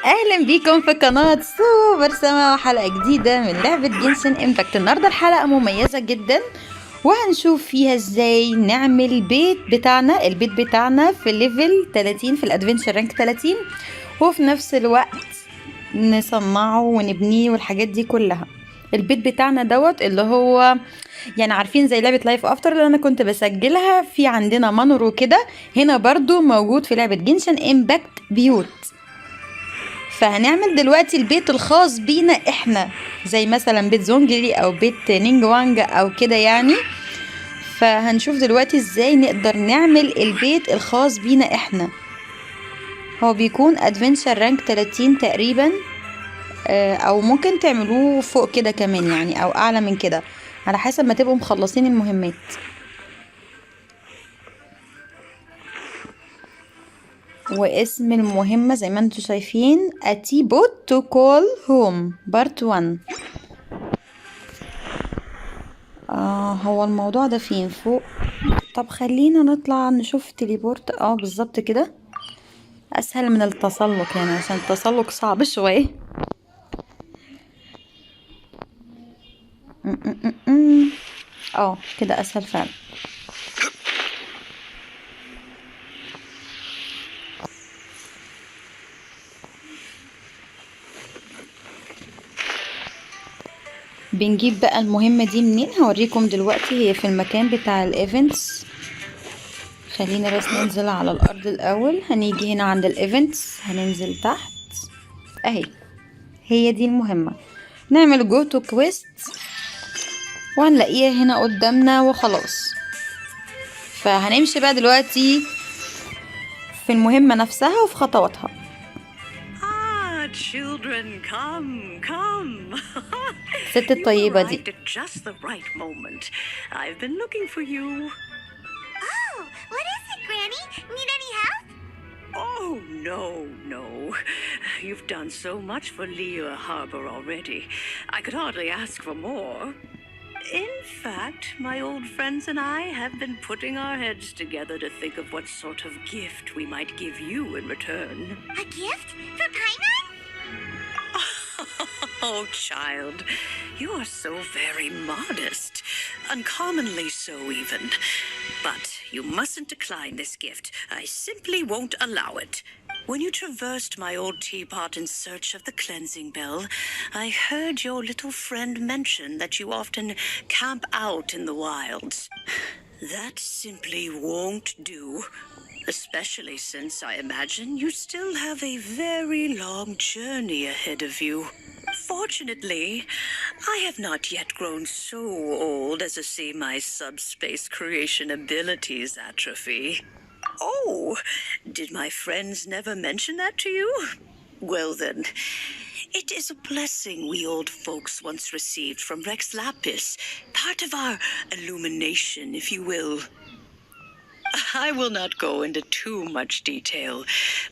اهلا بيكم في قناة سوبر سما وحلقة جديدة من لعبة جنشن امباكت. النهاردة الحلقة مميزة جدا وهنشوف فيها ازاي نعمل البيت بتاعنا في ليفل 30 في الادفنتشر رانك 30، وفي نفس الوقت نصنعه ونبنيه والحاجات دي كلها. البيت بتاعنا اللي هو يعني عارفين زي لعبة لايف افتر اللي انا كنت بسجلها، في عندنا مانورو كده هنا برضو موجود في لعبة جنشن امباكت بيوت. فهنعمل دلوقتي البيت الخاص بينا احنا، زي مثلا بيت زونجلي او بيت نينج وانج او كده يعني. فهنشوف دلوقتي ازاي نقدر نعمل البيت الخاص بينا احنا. هو بيكون ادفنتشر رانك 30 تقريبا، او ممكن تعملوه فوق كده كمان يعني، او اعلى من كده على حسب ما تبقوا مخلصين المهمات. واسم المهمة زي ما انتوا شايفين A Teapot to call home part 1. هو الموضوع ده فين فوق؟ طب خلينا نطلع نشوف تليبورت. بالظبط كده اسهل من التسلق يعني، عشان التسلق صعب شوية. كده اسهل فعلا. بنجيب بقى المهمة دي منين هوريكم دلوقتي. هي في المكان بتاع الايفنتس. خلينا بس ننزل على الارض الاول. هنيجي هنا عند الايفنتس، هننزل تحت اهي. هي دي المهمة، نعمل جو تو كويست وهنلاقيها هنا قدامنا وخلاص. فهنمشي بقى دلوقتي في المهمة نفسها وفي خطواتها. Children, come. الست الطيبة دي. At just the right moment. I've been looking for you. Oh, what is it, Granny? Need any help? Oh, no. You've done so much for Lea Harbor already. I could hardly ask for more. In fact, my old friends and I have been putting our heads together to think of what sort of gift we might give you in return. A gift? For Paimon? Oh, child, you are so very modest. Uncommonly so, even. But you mustn't decline this gift. I simply won't allow it. When you traversed my old teapot in search of the cleansing bell, I heard your little friend mention that you often camp out in the wilds. That simply won't do. Especially since I imagine you still have a very long journey ahead of you. Fortunately, I have not yet grown so old as to see my subspace creation abilities atrophy. Oh, did my friends never mention that to you? Well then, it is a blessing we old folks once received from Rex Lapis, part of our illumination, if you will. I will not go into too much detail,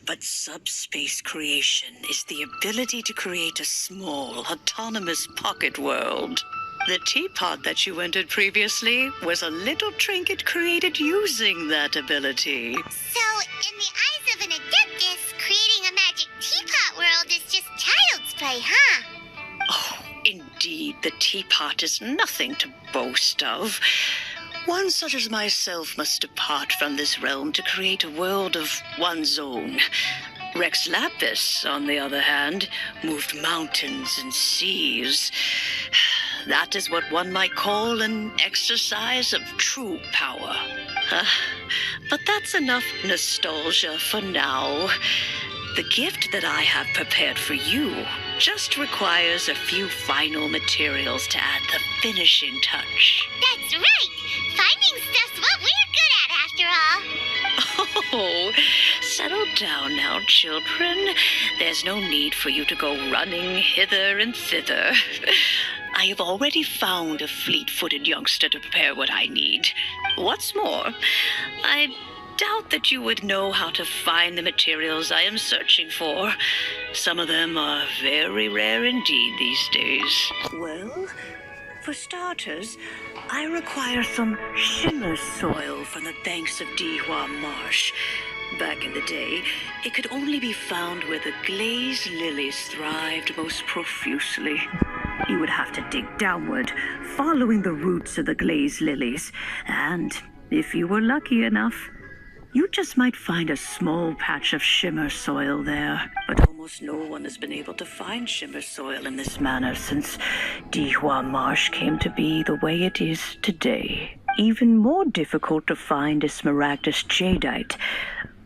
but subspace creation is the ability to create a small, autonomous pocket world. The teapot that you entered previously was a little trinket created using that ability. So, in the eyes of an adeptus, creating a magic teapot world is just child's play, huh? Oh, indeed, the teapot is nothing to boast of. One such as myself must depart from this realm to create a world of one's own. Rex Lapis, on the other hand, moved mountains and seas. That is what one might call an exercise of true power. But that's enough nostalgia for now. The gift that I have prepared for you just requires a few final materials to add the finishing touch. That's right! Finding stuff's what we're good at, after all. Oh, settle down now, children. There's no need for you to go running hither and thither. I have already found a fleet-footed youngster to prepare what I need. What's more, I doubt that you would know how to find the materials I am searching for. Some of them are very rare indeed these days. Well, for starters, I require some shimmer soil from the banks of Dihua Marsh. Back in the day, it could only be found where the glazed lilies thrived most profusely. You would have to dig downward, following the roots of the glazed lilies, and if you were lucky enough, you just might find a small patch of shimmer soil there. But almost no one has been able to find shimmer soil in this manner since Dihua Marsh came to be the way it is today. Even more difficult to find is smaragdus jadeite,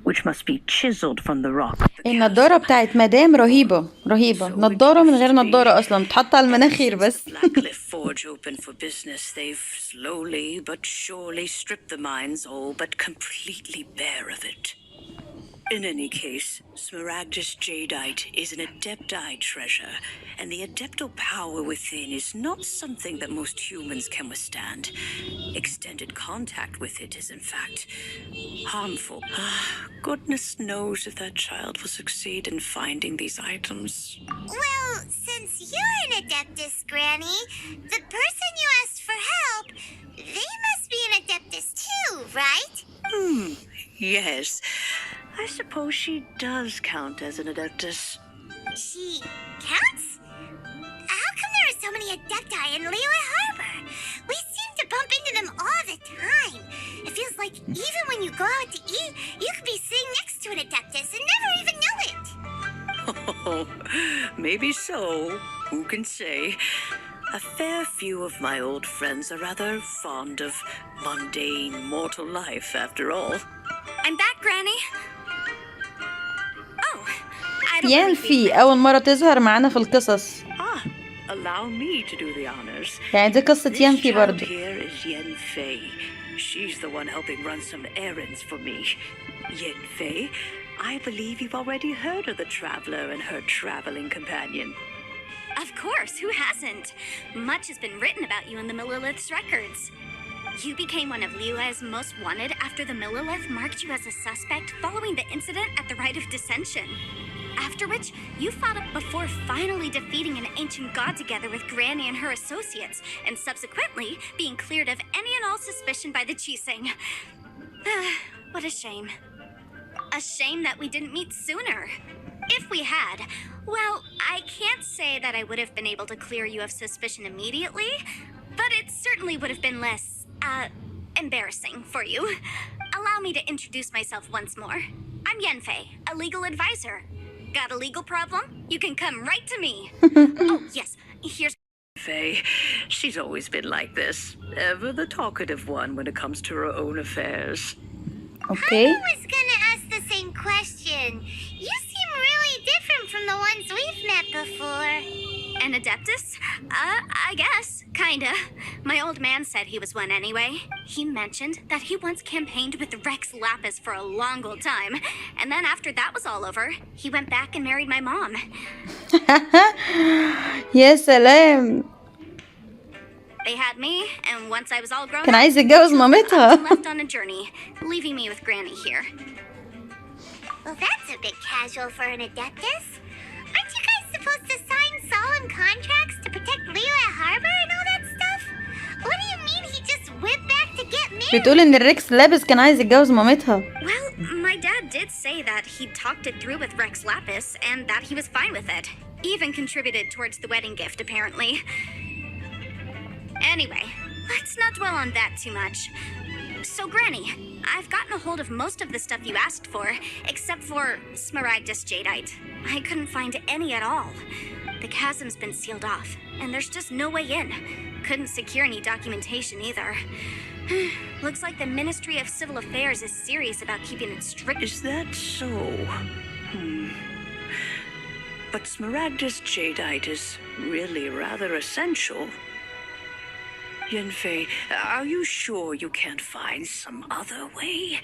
which must be chiseled from the rock. النضارة بتاعت مدام رهيبة رهيبة، نضارة من غير نضارة أصلا، بتحط على المناخير بس. Blackcliff Forge open for business, they've slowly but surely stripped the mines all but completely bare of it. In any case, smaragdus jadeite is an adepti treasure, and the adeptal power within is not something that most humans can withstand. Extended contact with it is, in fact, harmful. Goodness knows if that child will succeed in finding these items. Well, since you're an Adeptus, Granny, the person you asked for help, they must be an Adeptus too, right? Yes. I suppose she does count as an adeptus. She counts? How come there are so many Adepti in Liyue Harbor? We seem to bump into them all the time. It feels like even when you go out to eat, you could be sitting next to an Adeptus and never even know it. Oh, maybe so. Who can say? A fair few of my old friends are rather fond of mundane mortal life, after all. I'm back, Granny. Oh, I don't really ينفي أول مرة تظهر معانا في القصص، Allow me to do the honors. يعني دي قصة This ينفي child برضو. here is Yen Fei. She's the one helping run some errands for me. Yen Fei, I believe you've already heard of the traveler and her traveling companion. Of course, who hasn't? Much has been written about you in the Millilith's records. You became one of Liyue's most wanted after the Millilith marked you as a suspect following the incident at the Rite of Dissension. After which, you fought up before finally defeating an ancient god together with Granny and her associates, and subsequently being cleared of any and all suspicion by the Chiseng. What a shame. A shame that we didn't meet sooner. If we had, well, I can't say that I would have been able to clear you of suspicion immediately, but it certainly would have been less, embarrassing for you. Allow me to introduce myself once more. I'm Yenfei, a legal advisor. Got a legal problem? You can come right to me. Oh, yes, here's... Fei, she's always been like this. Ever the talkative one when it comes to her own affairs. Okay. I was gonna ask the same question. You seem really different from the ones we've met before. An Adeptus? I guess. Kinda. My old man said he was one anyway. He mentioned that he once campaigned with Rex Lapis for a long old time. And then after that was all over, he went back and married my mom. يا سلام، They had me, and once I was all grown كان up, عايز يتجوز I مامتها. left on a journey, leaving me with Granny here. Well, that's a bit casual for an Adeptus. Aren't you guys supposed to sign solemn contracts to protect Liyue Harbor and all that stuff? What do you mean he just went back to get married? بتقول إن الريكس لابس كان عايز يتجوز مامتها. Well, my dad did say that he talked it through with Rex Lapis and that he was fine with it. Even contributed towards the wedding gift, apparently. Anyway, let's not dwell on that too much. So, Granny, I've gotten a hold of most of the stuff you asked for, except for smaragdus jadeite. I couldn't find any at all. The chasm's been sealed off, and there's just no way in. Couldn't secure any documentation either. Looks like the Ministry of Civil Affairs is serious about keeping it strict. Is that so? But smaragdus jadeite is really rather essential. Yenfei, are you sure you can't find some other way?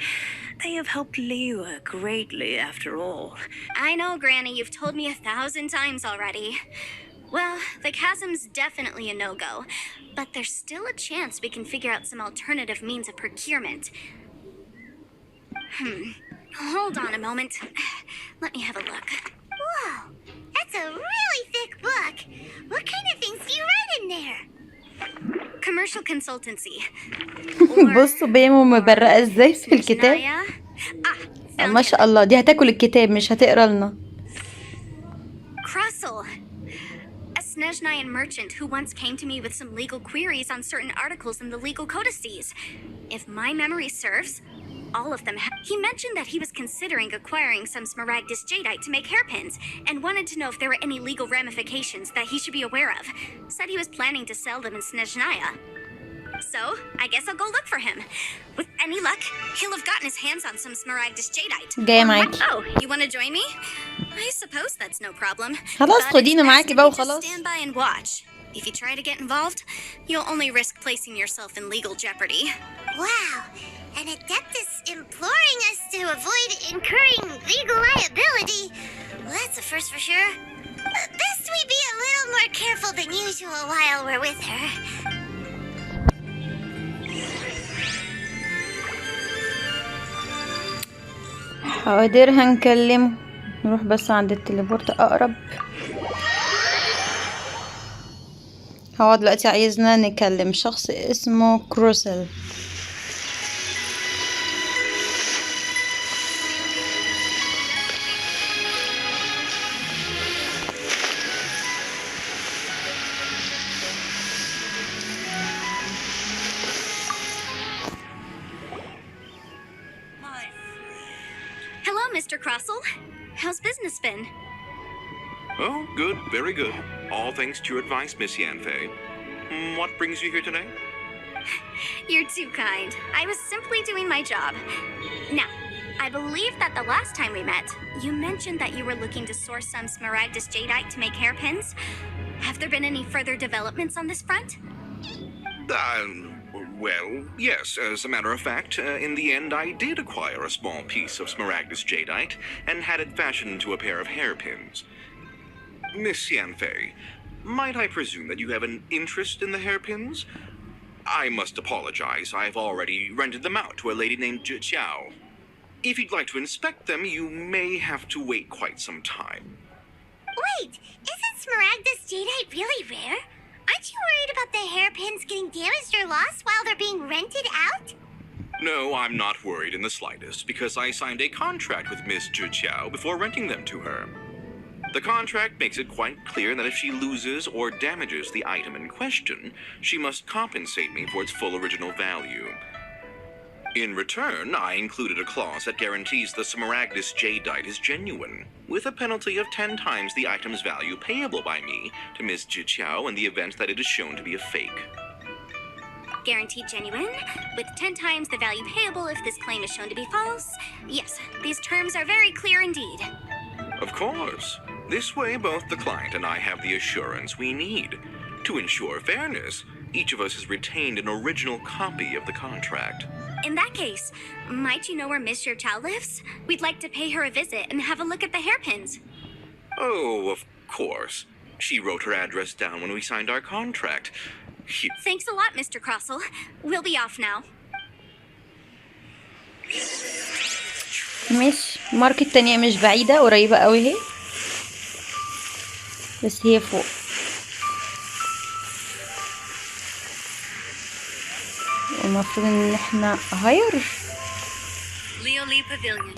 They have helped Liyue greatly, after all. I know, Granny, you've told me 1,000 times already. Well, the chasm's definitely a no-go, but there's still a chance we can figure out some alternative means of procurement. Hold on a moment. Let me have a look. Whoa, that's a really thick book. What kind of things do you write in there? Commercial consultancy. بصوا بيمو مبرقة ازاي في الكتاب. Ah, ما شاء الله، دي هتاكل الكتاب مش هتقرا لنا. Crossel, a Snezhnayan merchant who once came to me with some legal queries on certain articles in the legal codices. If my memory serves, all of them he mentioned that he was considering acquiring some smaragdus jadeite to make hairpins and wanted to know if there were any legal ramifications that he should be aware of. Said he was planning to sell them in Snezhnaya. So, I guess I'll go look for him. With any luck, he'll have gotten his hands on some smaragdus jadeite. جاية معاكي. Oh, you want to join me? I suppose that's no problem. خلاص But خدينا it's best معاكي if بقى you just وخلاص. stand by and watch. If you try to get involved, you'll only risk placing yourself in legal jeopardy. Wow, an adeptus imploring us to avoid incurring legal liability. Well, that's a first for sure. Best we be a little more careful than usual while we're with her. حاضر هنكلمه. نروح بس عند التليبورت اقرب. هو دلوقتي عايزنا نكلم شخص اسمه كروسل. Hello, Mr. Crossel. How's business been? Oh, good, very good. All thanks to your advice, Miss Yanfei. What brings you here today? You're too kind. I was simply doing my job. Now, I believe that the last time we met, you mentioned that you were looking to source some smaragdus jadeite to make hairpins. Have there been any further developments on this front? Well, yes. As a matter of fact, in the end, I did acquire a small piece of smaragdus jadeite and had it fashioned into a pair of hairpins. Miss Yanfei, might I presume that you have an interest in the hairpins? I must apologize. I've already rented them out to a lady named Zhiqiao. If you'd like to inspect them, you may have to wait quite some time. Wait, isn't smaragdus jadeite really rare? Aren't you worried about the hairpins getting damaged or lost while they're being rented out? No, I'm not worried in the slightest, because I signed a contract with Miss Zhiqiao before renting them to her. The contract makes it quite clear that if she loses or damages the item in question, she must compensate me for its full original value. In return, I included a clause that guarantees the smaragdus jadeite is genuine, with a penalty of 10 times the item's value payable by me to Miss Zhiqiao in the event that it is shown to be a fake. Guaranteed genuine, with 10 times the value payable if this claim is shown to be false? Yes, these terms are very clear indeed. Of course. This way, both the client and I have the assurance we need. To ensure fairness, each of us has retained an original copy of the contract. In that case, might you know where Miss Zhiqiao lives? We'd like to pay her a visit and have a look at the hairpins. Oh, of course. She wrote her address down when we signed our contract. Thanks a lot, Mr. Crossel. We'll be off now. مش ماركت تانية مش بعيدة، قريبة قوي اهي، بس هي فوق. المفروض ان احنا هاير.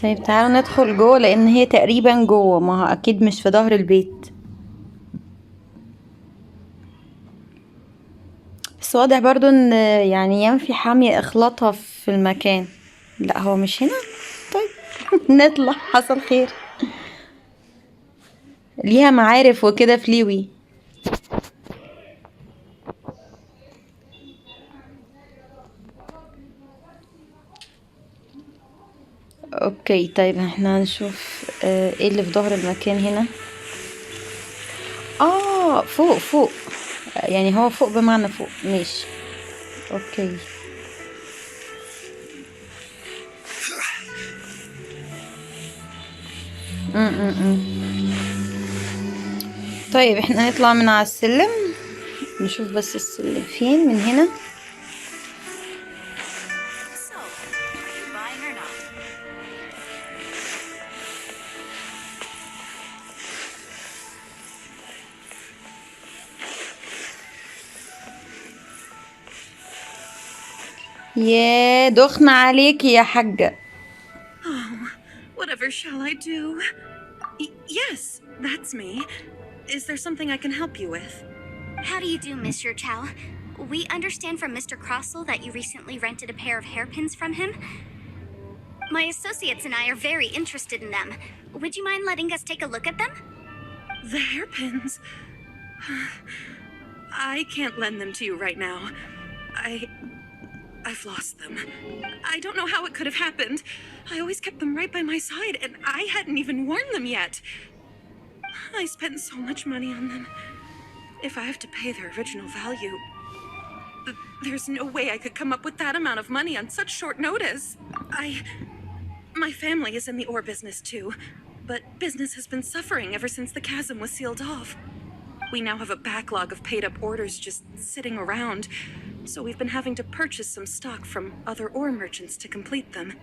طيب تعالوا ندخل جوه، لان هي تقريبا جوه، ما هو اكيد مش في ظهر البيت، بس واضح برضو ان يعني ينفي حامية اخلاطها في المكان. لا هو مش هنا. طيب نطلع، حصل خير. ليها معارف وكده فليوي. اوكي طيب احنا هنشوف ايه اللي في ظهر المكان هنا. فوق فوق، يعني هو فوق بمعنى فوق. ماشي اوكي. طيب احنا هنطلع من على السلم، نشوف بس السلم فين من هنا. يا دخن عليكي يا حاجة. Whatever shall I do? Yes, that's me. Is there something I can help you with? How do you do, Mr. Chow? We understand from Mr. Crossell that you recently rented a pair of hairpins from him. My associates and I are very interested in them. Would you mind letting us take a look at them? The hairpins? I can't lend them to you right now. I've lost them. I don't know how it could have happened. I always kept them right by my side, and I hadn't even worn them yet. I spent so much money on them. If I have to pay their original value, there's no way I could come up with that amount of money on such short notice. My family is in the ore business too, but business has been suffering ever since the chasm was sealed off. We now have a backlog of paid-up orders just sitting around, so we've been having to purchase some stock from other ore merchants to complete them.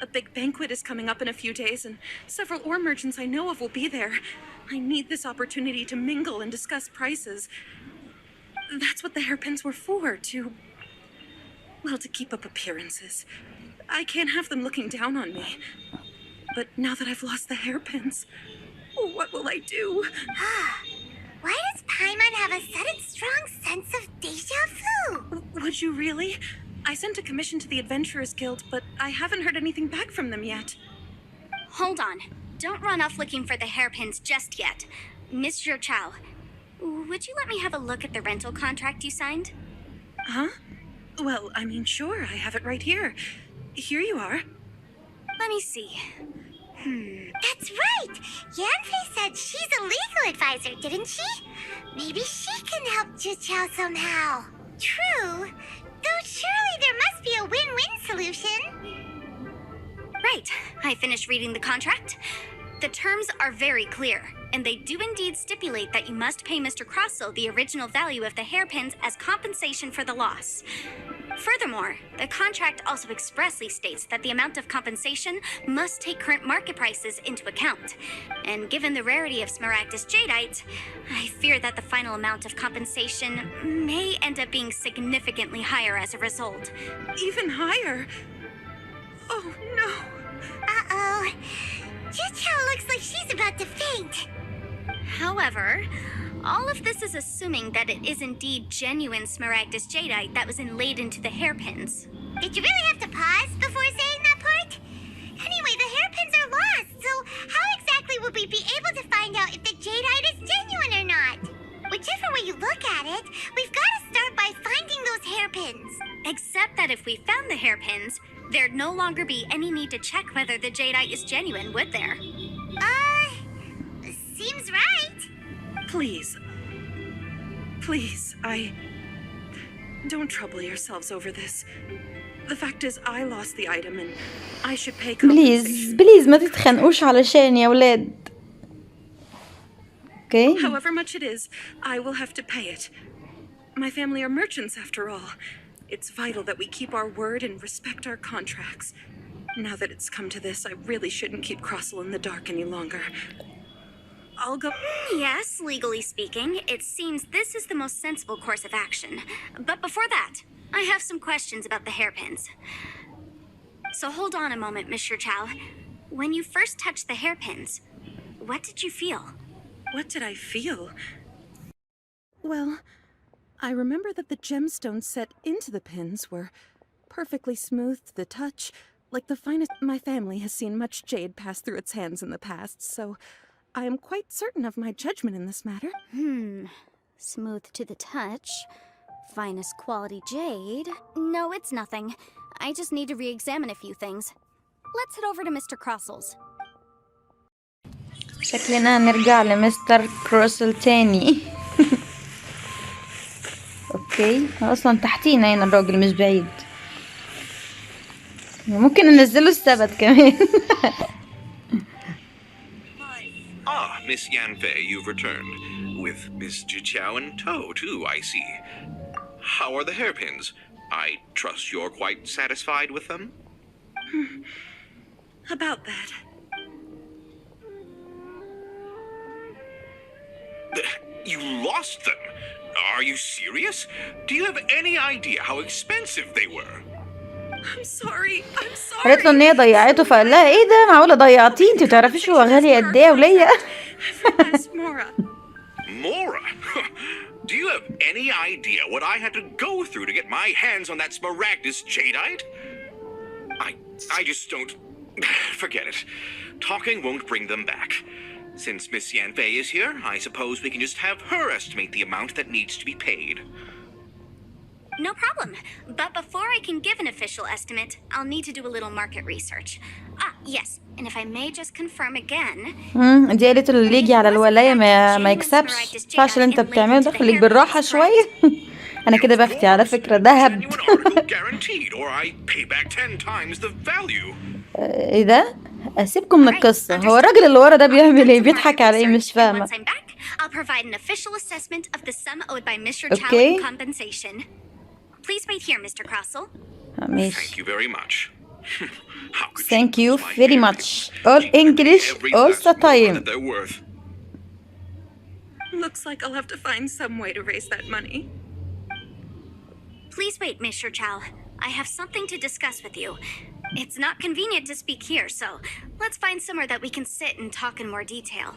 A big banquet is coming up in a few days, and several ore merchants I know of will be there. I need this opportunity to mingle and discuss prices. That's what the hairpins were for, to keep up appearances. I can't have them looking down on me. But now that I've lost the hairpins, what will I do? Why does Paimon have a sudden strong sense of deja vu? Would you really? I sent a commission to the Adventurers Guild, but I haven't heard anything back from them yet. Hold on. Don't run off looking for the hairpins just yet. Mr. Chow, would you let me have a look at the rental contract you signed? Huh? Well, I mean, sure, I have it right here. Here you are. Let me see. That's right! Yanfei said she's a legal advisor, didn't she? Maybe she can help Juqiao somehow. True. Though surely there must be a win-win solution. Right. I finished reading the contract. The terms are very clear, and they do indeed stipulate that you must pay Mr. Crossell the original value of the hairpins as compensation for the loss. Furthermore, the contract also expressly states that the amount of compensation must take current market prices into account. And given the rarity of Smaragdus jadeite, I fear that the final amount of compensation may end up being significantly higher as a result. Even higher? Oh, no. Uh-oh. Juqiao looks like she's about to faint. However, all of this is assuming that it is indeed genuine Smaragdus jadeite that was inlaid into the hairpins. Did you really have to pause before saying that part? Anyway, the hairpins are lost, so how exactly would we be able to find out if the jadeite is genuine or not? Whichever way you look at it, we've got to start by finding those hairpins. Except that if we found the hairpins, there'd no longer be any need to check whether the jadeite is genuine, would there? Seems right. Please, don't trouble yourselves over this. The fact is, I lost the item and I should pay compensation. بليز ما تتخانقوش علشان يا ولاد. Okay. However much it is, I will have to pay it. My family are merchants after all. It's vital that we keep our word and respect our contracts. Now that it's come to this, I really shouldn't keep Crossell in the dark any longer. I'll go. Yes, legally speaking, it seems this is the most sensible course of action. But before that, I have some questions about the hairpins. So hold on a moment, Mr. Chow. When you first touched the hairpins, what did you feel? What did I feel? Well, I remember that the gemstones set into the pins were perfectly smooth to the touch, like the finest. My family has seen much jade pass through its hands in the past, so I am quite certain of my judgment in this matter. Smooth to the touch. Finest quality jade. No, it's nothing. I just need to re-examine a few things. Let's head over to Mr. Crossell's. شكلنا نرجع لمستر كروسل تاني. اوكي اصلا تحتينا هنا الراجل مش بعيد. ممكن ننزله السبت كمان. Miss Yanfei, you've returned. With Miss Juqiao in tow, too, I see. How are the hairpins? I trust you're quite satisfied with them? About that. You lost them? Are you serious? Do you have any idea how expensive they were? I'm sorry. I'm sorry. قالت له ان هي ضيعته، فقال لها ايه ده، معقوله ضيعتيه؟ انت متعرفيش هو غالي قد ايه وليا. That's Mora. Mora? Do you have any idea what I had to go through to get my hands on that smaragdus jadeite? I just don't... Forget it. Talking won't bring them back. Since Miss Yanfei is here, I suppose we can just have her estimate the amount that needs to be paid. No problem. But before I can give an official estimate, I'll need to do a little market research. Yes. And if I may just confirm again. دي قالت له اللي يجي على الولايه ما يكسبش. ينفعش اللي انت بتعمله ده، خليك بالراحه شويه. انا كده بفتي على فكره دهب. ايه ده؟ اسيبكم من القصه. هو الراجل اللي ورا ده بيعمل ايه؟ بيضحك على ايه؟ مش فاهمه. I'll provide an official assessment of the sum owed by Mr. Chow in compensation. Please wait here, Mr. Crossell. Thank you very much. Thank you very much. All English all the time. Looks like I'll have to find some way to raise that money. Please wait, Mr. Chow. I have something to discuss with you. It's not convenient to speak here, so let's find somewhere that we can sit and talk in more detail.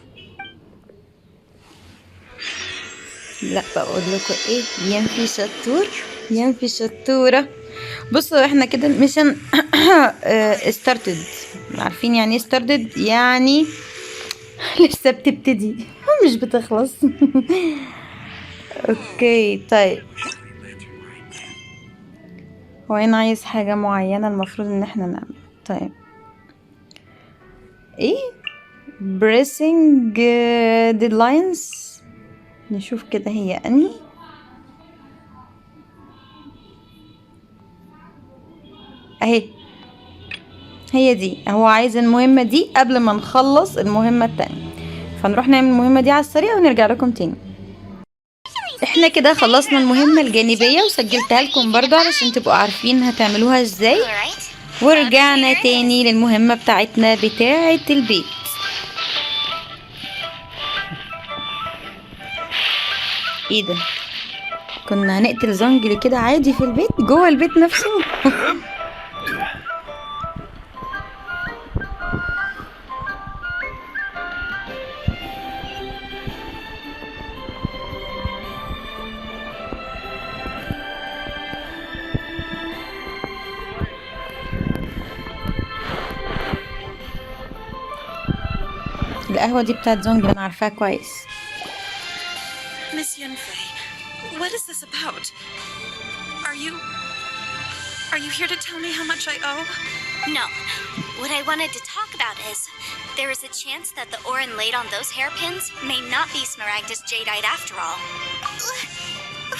لا بقول لكم ايه، ينفي شطور ينفي شطورة. بصوا احنا كده الميشن started. عارفين يعني ايه started؟ يعني لسه بتبتدي مش بتخلص. اوكي طيب، هو هنا عايز حاجة معينة المفروض ان احنا نعمل. طيب ايه pressing deadlines، نشوف كده هي انهي. اهي هي دي، هو عايز المهمة دي قبل ما نخلص المهمة التانية، فنروح نعمل المهمة دي على السريع ونرجع لكم تاني. احنا كده خلصنا المهمة الجانبية وسجلتها لكم برضو علشان تبقوا عارفين هتعملوها ازاي، ورجعنا تاني للمهمة بتاعتنا بتاعة البيت. ايه ده، كنا هنقتل زنجلي كده عادي في البيت جوه البيت نفسه. القهوة دي بتاعت زونجل انا عارفاها كويس. Miss Yanfei, what is this about? Are you here to tell me how much I owe? No. What I wanted to talk about is there is a chance that the ore inlaid on those hairpins may not be smaragdus jadeite after all.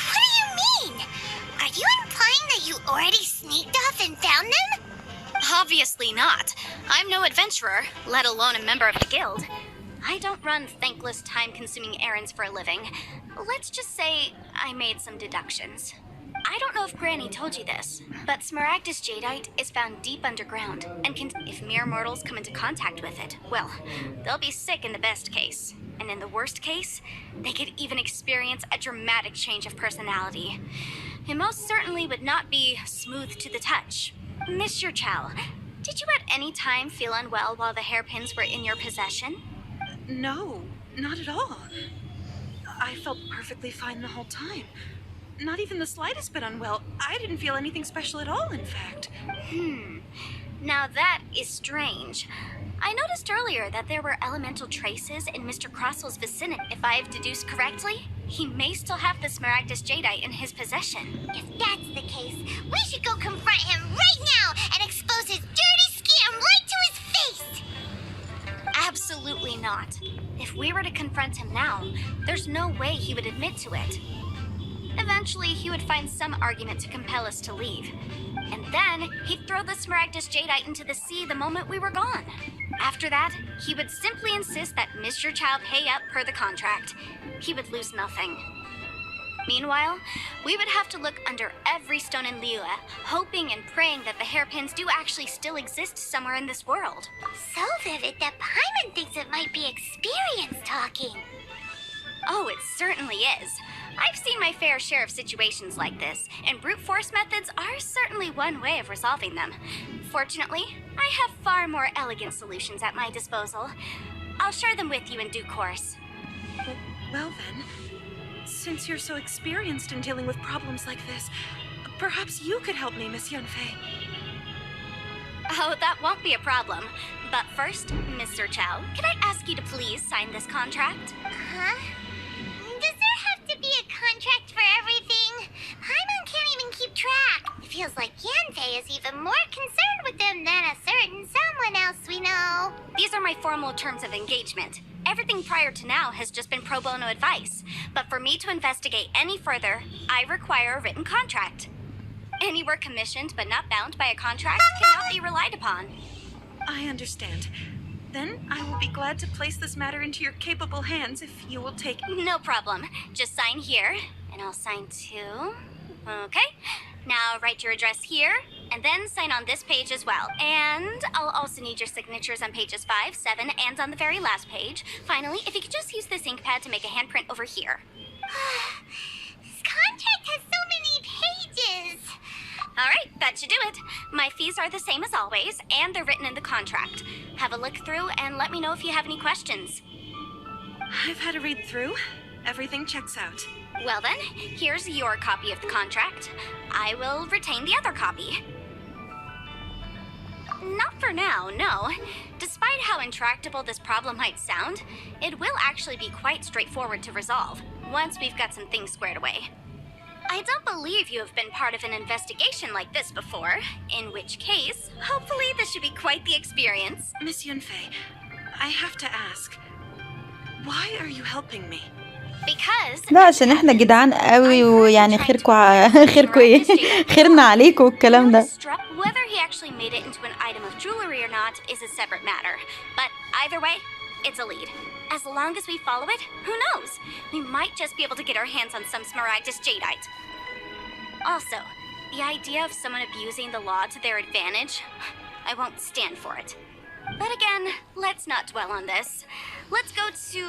What do you mean? Are you implying that you already sneaked off and found them? Obviously not. I'm no adventurer, let alone a member of the guild. I don't run thankless, time-consuming errands for a living. Let's just say I made some deductions. I don't know if Granny told you this, but smaragdus jadeite is found deep underground, and if mere mortals come into contact with it, well, they'll be sick in the best case. And in the worst case, they could even experience a dramatic change of personality. It most certainly would not be smooth to the touch. Mr. Chow, did you at any time feel unwell while the hairpins were in your possession? No, not at all. I felt perfectly fine the whole time. Not even the slightest bit unwell. I didn't feel anything special at all, in fact. Now that is strange. I noticed earlier that there were elemental traces in Mr. Crossell's vicinity. If I've deduced correctly, he may still have the smaragdus jadeite in his possession. If that's the case, we should go confront him right now and expose his dirty scam right to his face! Absolutely not. If we were to confront him now, there's no way he would admit to it. Eventually, he would find some argument to compel us to leave. And then, he'd throw the smaragdus jadeite into the sea the moment we were gone. After that, he would simply insist that Mr. Chow pay up per the contract. He would lose nothing. Meanwhile, we would have to look under every stone in Liyue, hoping and praying that the hairpins do actually still exist somewhere in this world. So vivid that Paimon thinks it might be experience talking. Oh, it certainly is. I've seen my fair share of situations like this, and brute force methods are certainly one way of resolving them. Fortunately, I have far more elegant solutions at my disposal. I'll share them with you in due course. Well then, since you're so experienced in dealing with problems like this, perhaps you could help me, Miss Yunfei. Oh, that won't be a problem. But first, Mr. Chow, can I ask you to please sign this contract? Huh? Does there have to be a contract for everything? Paimon can't even keep track. It feels like Yanfei is even more concerned with them than a certain someone else we know. These are my formal terms of engagement. Everything prior to now has just been pro bono advice. But for me to investigate any further, I require a written contract. Any work commissioned but not bound by a contract cannot be relied upon. I understand. Then I will be glad to place this matter into your capable hands if you will take... No problem. Just sign here, and I'll sign too. Okay. Now write your address here, and then sign on this page as well. And I'll also need your signatures on pages 5, 7, and on the very last page. Finally, if you could just use this ink pad to make a handprint over here. This contract has so many pages. All right, that should do it. My fees are the same as always, and they're written in the contract. Have a look through and let me know if you have any questions. I've had a read through. Everything checks out. Well then, here's your copy of the contract. I will retain the other copy. Not for now, no. Despite how intractable this problem might sound, it will actually be quite straightforward to resolve, once we've got some things squared away. I don't believe you have been part of an investigation like this before, in which case, hopefully this should be quite the experience. Miss Yunfei, I have to ask, why are you helping me? Because لا عشان احنا جدعان قوي ويعني خيركوا ايه خيرنا عليكوا والكلام ده. Whether he actually made it into an item of jewelry or not is a separate matter. But either way, it's a lead. As long as we follow it, who knows? We might just be able to get our hands on some smaragdus jadeite. Also, the idea of someone abusing the law to their advantage, I won't stand for it. But again, let's not dwell on this. Let's go to...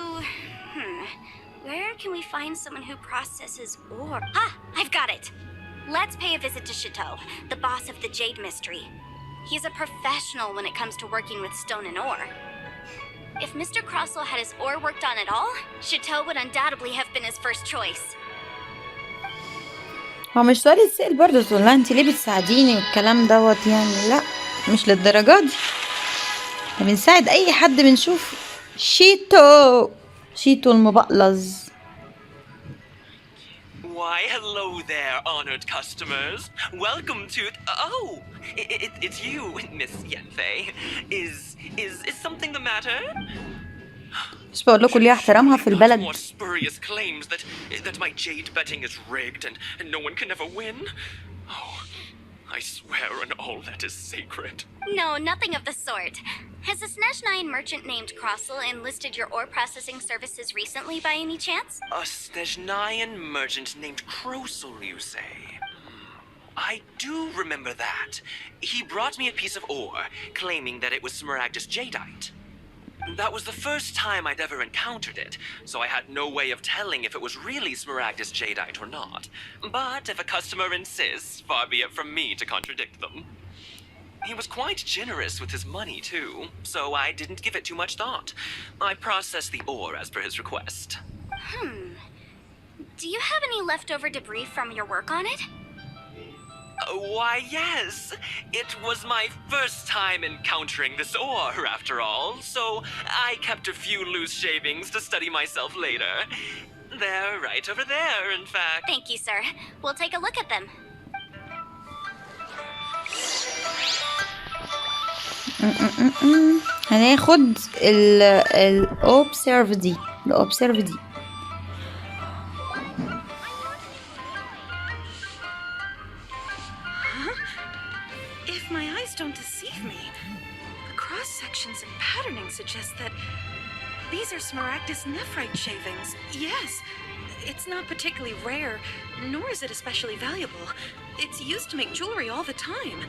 where can we find someone who processes ore? Ah, I've got it! Let's pay a visit to Chateau, the boss of the Jade Mystery. He's a professional when it comes to working with stone and ore. If Mr. Crossell had his ore worked on at all, Chateau would undoubtedly have been his first choice. هو مش سؤال يتسأل برضه تقول لها انت ليه بتساعديني والكلام دوت يعني لا مش للدرجة دي. بنساعد اي حد بنشوف شيتو المبقلز. Why, hello there, honored customers. Welcome to... Oh, it's you, Miss Yanfei. Is something the matter? مش بقول لكم ليه احترامها في البلد. More spurious claims that my jade betting is rigged and no one can ever win. Oh, I swear on all that is sacred. No, nothing of the sort. Has a Snezhnayan merchant named Crossell enlisted your ore processing services recently by any chance? A Snezhnayan merchant named Crossell, you say? I do remember that. He brought me a piece of ore, claiming that it was smaragdus jadeite. That was the first time I'd ever encountered it, so I had no way of telling if it was really smaragdus jadeite or not. But if a customer insists, far be it from me to contradict them. He was quite generous with his money, too, so I didn't give it too much thought. I processed the ore as per his request. Do you have any leftover debris from your work on it? Why, yes. It was my first time encountering this ore, after all, so I kept a few loose shavings to study myself later. They're right over there, in fact. Thank you, sir. We'll take a look at them. هناخد الأوبسيرف دي. If my eyes don't deceive me, the cross-sections and patterning suggest that these are smaragdus nephrite shavings. Yes, it's not particularly rare, nor is it especially valuable. It's used to make jewelry all the time.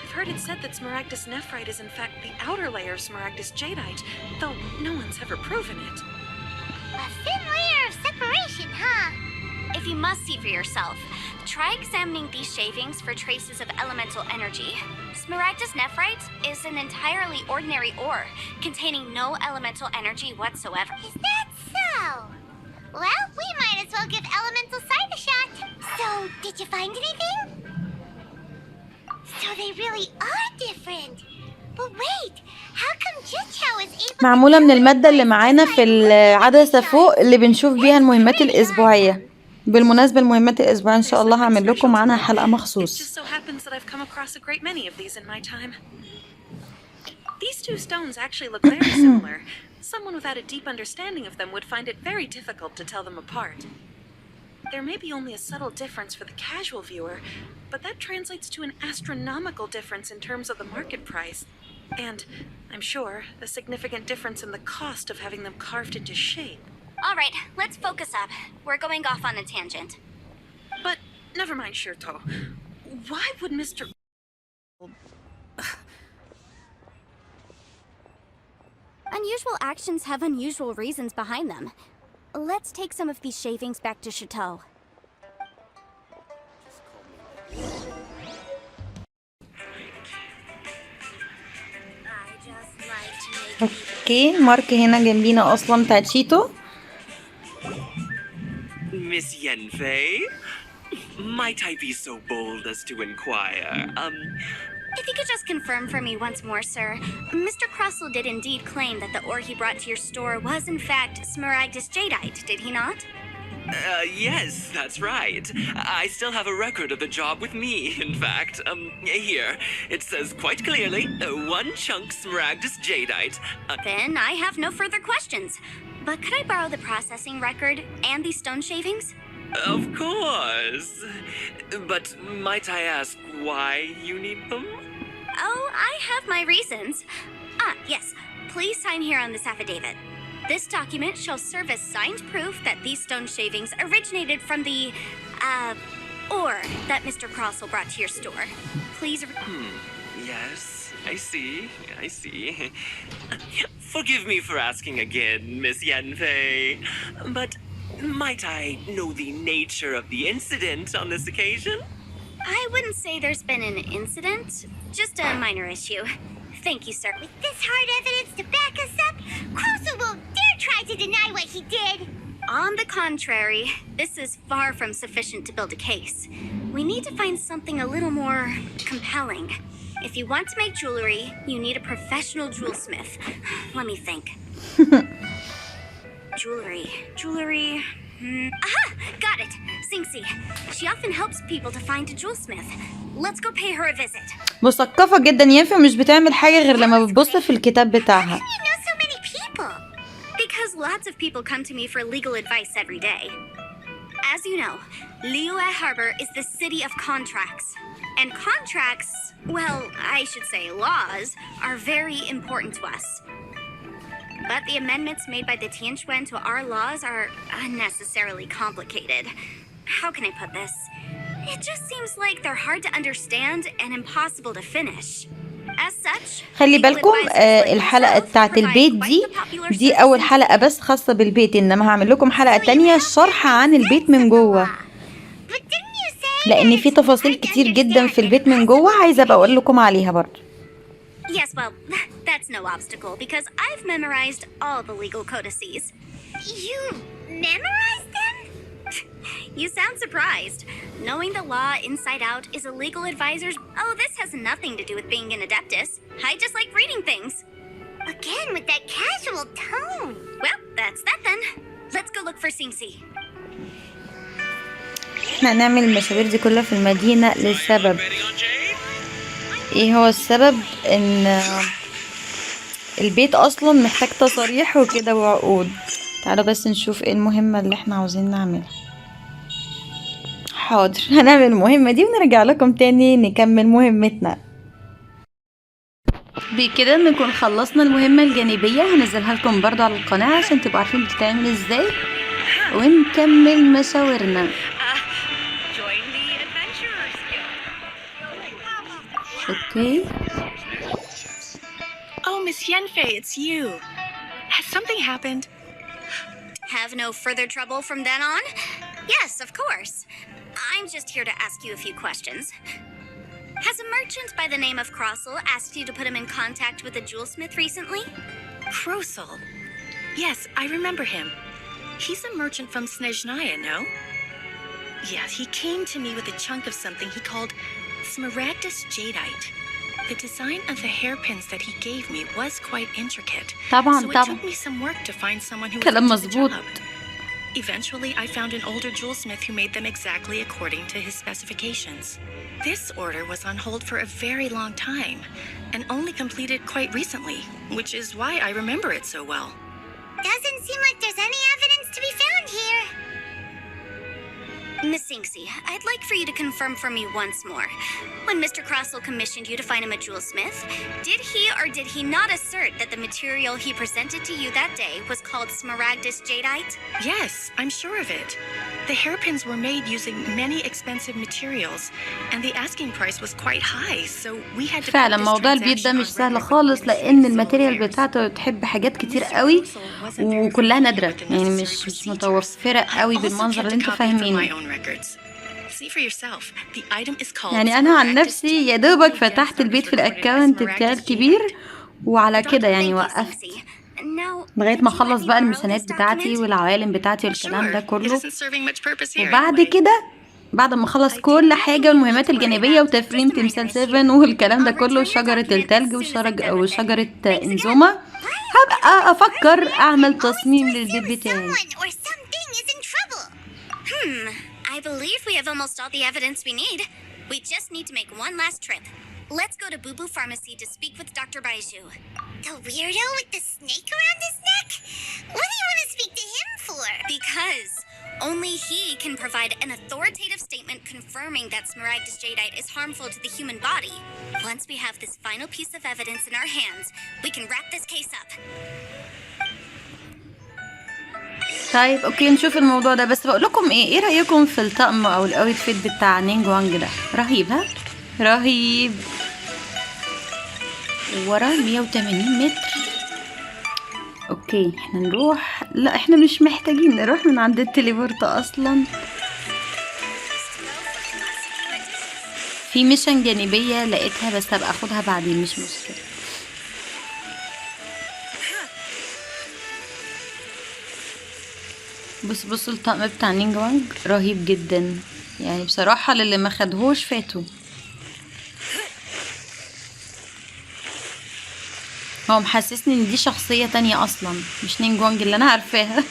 I've heard it said that smaragdus nephrite is in fact the outer layer of smaragdus jadeite, though no one's ever proven it. A thin layer of separation, huh? If you must see for yourself, try examining these shavings for traces of elemental energy. Smaragdus nephrite is an entirely ordinary ore, containing no elemental energy whatsoever. Is that so? Well, we might as well give elemental sight a shot. So, did you find anything? So they really are different. But wait, how come Jichao is able معمولة من المادة اللي معانا في العدسة فوق اللي بنشوف بيها المهمات الأسبوعية. بالمناسبة المهمات الأسبوعية إن شاء الله هعمل لكم عنها حلقة It just مخصوص. so happens that I've come across a great many of these in my time. These two stones actually look very similar. Someone without a deep understanding of them would find it very difficult to tell them apart. There may be only a subtle difference for the casual viewer, but that translates to an astronomical difference in terms of the market price. And, I'm sure, a significant difference in the cost of having them carved into shape. All right, let's focus up. We're going off on a tangent. But, never mind, Shirto. Why would Mr. Unusual actions have unusual reasons behind them. Let's take some of these shavings back to Chateau. اوكي مارك هنا جنبينا اصلا بتاعت شيتو. Miss Yenfei? Might I be so bold as to inquire, If you could just confirm for me once more, sir. Mr. Crossell did indeed claim that the ore he brought to your store was in fact Smaragdus jadeite, did he not? yes, that's right. I still have a record of the job with me, in fact. Here, it says quite clearly, 1 chunk Smaragdus jadeite. Then I have no further questions. But could I borrow the processing record and these stone shavings? Of course. But might I ask why you need them? Oh, I have my reasons. Ah, yes. Please sign here on this affidavit. This document shall serve as signed proof that these stone shavings originated from the, ore that Mr. Crossell brought to your store. Please... Yes, I see. Forgive me for asking again, Miss Yanfei, but might I know the nature of the incident on this occasion? I wouldn't say there's been an incident, just a minor issue. Thank you, sir. With this hard evidence to back us up, Crossell won't dare try to deny what he did. On the contrary, this is far from sufficient to build a case. We need to find something a little more compelling. If you want to make jewelry, you need a professional jewelsmith. Let me think. Jewelry. Aha! Got it! Singsi. She often helps people to find a jewelsmith. Let's go pay her a visit. مثقفة جدا ينفع مش بتعمل حاجة غير لما بتبص في الكتاب بتاعها. You know so many people. Because lots of people come to me for legal advice every day. As you know, Liyue Harbor is the city of contracts. And contracts, well, I should say laws, are very important to us. But the amendments made by the Tianquan to our laws are unnecessarily complicated. How can I put this? It just seems like they're hard to understand and impossible to finish. As such, خلي بالكم الحلقة بتاعت البيت دي أول حلقة بس خاصة بالبيت، إنما هعمل لكم حلقة تانية شرح عن البيت من جوه، لأن في تفاصيل كتير جدا في البيت من جوه عايزة أبقى أقول لكم عليها برضه. Yes, well, that's no obstacle because I've memorized all the legal codices. You memorized them? You sound surprised. Knowing the law inside out is a legal advisor's... Oh, this has nothing to do with being an adeptus. I just like reading things. Again with that casual tone. Well, that's that then. Let's go look for Singsi. احنا هنعمل المشاوير دي كلها في المدينة لسبب. ايه هو السبب؟ ان البيت اصلا محتاج تصاريح وكده وعقود. تعالوا بس نشوف ايه المهمة اللي احنا عاوزين نعملها. حاضر، هنعمل المهمة دي ونرجع لكم تاني نكمل مهمتنا. بكده نكون خلصنا المهمة الجانبية، هنزلها لكم برضو على القناة عشان تبقوا عارفين بتتعمل ازاي ونكمل مشاورنا. اوكي. Oh, Miss Yenfei, it's you. Has something happened? Have no further trouble from then on? Yes, of course. I'm just here to ask you a few questions. Has a merchant by the name of Crossel asked you to put him in contact with a jewelsmith recently? Krosel. Yes, I remember him. He's a merchant from Snezhnaya, no? Yeah, he came to me with a chunk of something he called Smaragdus Jadeite. The design of the hairpins that he gave me was quite intricate. طبعا So it طبعا took me some work to find someone who would كلام do the مظبوط. job. Eventually, I found an older jewelsmith who made them exactly according to his specifications. This order was on hold for a very long time and only completed quite recently, which is why I remember it so well. Doesn't seem like there's any evidence to be found here. Miss Sinksy, I'd like for you to confirm for me once more. When Mr. Crossel commissioned you to find him a jewelsmith, did he or did he not assert that the material he presented to you that day was called Smaragdus Jadeite? Yes, I'm sure of it. The hairpins were made using many expensive materials, and the asking price was quite high, so we had to فعلا put this موضوع البيت ده transaction مش on سهل record خالص with لان Mrs. الماتيريال Affairs. بتاعته تحب حاجات كتير Mr. قوي Crossel wasn't very وكلها familiar نادرة، with the يعني necessary مش procedures. متوفرة I قوي also بالمنظر اللي kept a انتوا copy from my فاهمينه. own records. See for yourself. The item is called يعني انا عن Smaragdus نفسي يا Jadeite. دوبك Only فتحت Gemstones البيت في recorded as الاكونت بتاعي Smaragdus الكبير Jadeite. وعلى كده يعني Thank you, وقفت Sinksy. Now, لغاية could ما you let اخلص me بقى borrow الميشنات this بتاعتي document? والعوالم بتاعتي والكلام Sure. ده It كله. isn't serving much purpose here وبعد anyway. كده بعد ما اخلص كل حاجة والمهمات الجانبية وتفريم تمثال 7 والكلام ده كله وشجرة التلج وشجرة انزومة، هبقى افكر اعمل تصميم للبيت بتاعي. Someone or something is in trouble. I believe we have almost all the evidence we need. We just need to make one last trip. Let's go to Boo Boo Pharmacy to speak with Dr. Baiju. The weirdo with the snake around his neck? What do you want to speak to him for? Because only he can provide an authoritative statement confirming that Smaragdus Jadeite is harmful to the human body. Once we have this final piece of evidence in our hands, we can wrap this case up. طيب اوكي نشوف الموضوع ده، بس بقول لكم ايه رأيكم في الطقم او الاوتفيت بتاع نينج وانج ده؟ رهيب، ها رهيب. ورا 180 متر. اوكي احنا نروح، لا احنا مش محتاجين نروح من عند التليبورت اصلا. في ميشن جانبية لقيتها بس هبقى اخدها بعدين، مش مشكلة. بص الطقم بتاع نينج وانج رهيب جدا، يعني بصراحة للي ما خدهوش فاتوا. هو محسسني ان دي شخصية تانية اصلا، مش نينج وانج اللي انا عارفاها.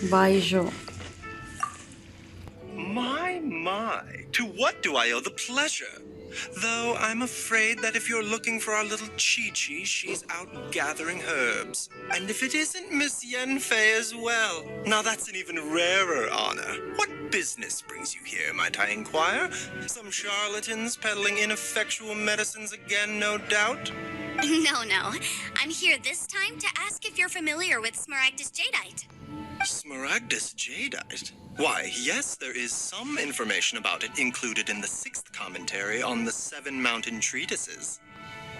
بايجو. My, to what do I owe the pleasure? Though I'm afraid that if you're looking for our little Chi-Chi, she's out gathering herbs. And if it isn't Miss Yenfei as well, now that's an even rarer honor. What business brings you here, might I inquire? Some charlatans peddling ineffectual medicines again, no doubt? No. I'm here this time to ask if you're familiar with Smaragdus Jadeite. Smaragdus Jadeite? Why, yes, there is some information about it included in the 6th commentary on the 7 Mountain Treatises.